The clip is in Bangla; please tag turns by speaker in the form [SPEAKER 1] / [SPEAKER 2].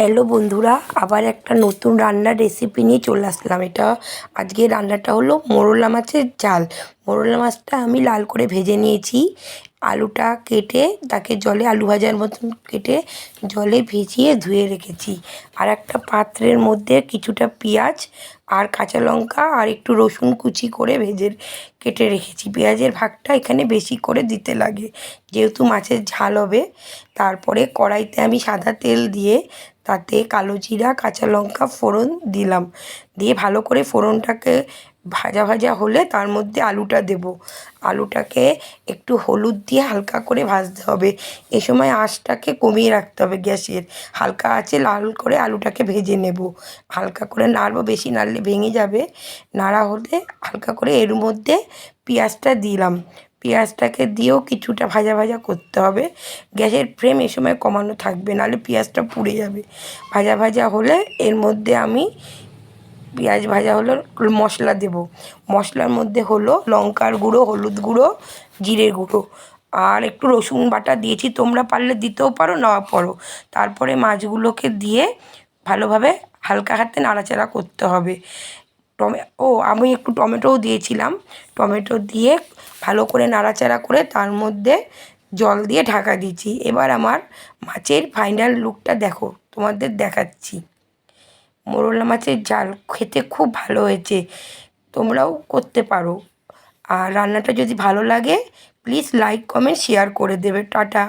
[SPEAKER 1] হ্যালো বন্ধুরা, আবার একটা নতুন রান্নার রেসিপি নিয়ে চলে আসলাম। আজকে রান্নাটা হলো মোরলা মাছের ঝাল। মোরলা মাছটা আমি লাল করে ভেজে নিয়েছি। আলুটা কেটে তাকে জলে আলু ভাজার মতন কেটে জলে ভিজিয়ে ধুয়ে রেখেছি। আর একটা পাত্রের মধ্যে কিছুটা পেঁয়াজ আর কাঁচা লঙ্কা আর একটু রসুন কুচি করে কেটে রেখেছি। পেঁয়াজের ভাগটা এখানে বেশি করে দিতে লাগে, যেহেতু মাছের ঝাল হবে। তারপরে কড়াইতে আমি সাদা তেল দিয়ে তাতে কালো জিরা কাঁচা লঙ্কা ফোড়ন দিলাম। দিয়ে ভালো করে ফোড়নটাকে ভাজা ভাজা হলে তার মধ্যে আলুটা দেব। আলুটাকে একটু হলুদ দিয়ে হালকা করে ভাজতে হবে। এ সময় আঁচটাকে কমিয়ে রাখতে হবে গ্যাসের। হালকা আঁচে লাল করে আলুটাকে ভেজে নেব। হালকা করে নাড়বো, বেশি নাড়লে ভেঙে যাবে। নাড়া হলে হালকা করে এর মধ্যে পেঁয়াজটা দিলাম। পেঁয়াজটাকে দিয়েও কিছুটা ভাজা ভাজা করতে হবে। গ্যাসের ফ্লেম এ সময় কমানো থাকবে, নাহলে পেঁয়াজটা পুড়ে যাবে। ভাজা ভাজা হলে এর মধ্যে আমি পেঁয়াজ ভাজা হলে মশলা দেব। মশলার মধ্যে হলো লঙ্কার গুঁড়ো, হলুদ গুঁড়ো, জিরে গুঁড়ো আর একটু রসুন বাটা দিয়েছি। তোমরা পারলে দিতেও পারো, না পারো। তারপরে মাছগুলোকে দিয়ে ভালোভাবে হালকা হাতে নাড়াচাড়া করতে হবে। আমি একটু টমেটোও দিয়েছিলাম। টমেটো দিয়ে ভালো করে নাড়াচাড়া করে তার মধ্যে জল দিয়ে ঢাকা দিয়েছি। এবার আমার মাছের ফাইনাল লুকটা দেখো, তোমাদের দেখাচ্ছি। মোরলা মাছের ঝাল খেতে খুব ভালো হয়েছে, তোমরাও করতে পারো। আর রান্নাটা যদি ভালো লাগে প্লিজ লাইক কমেন্ট শেয়ার করে দেবে। টাটা।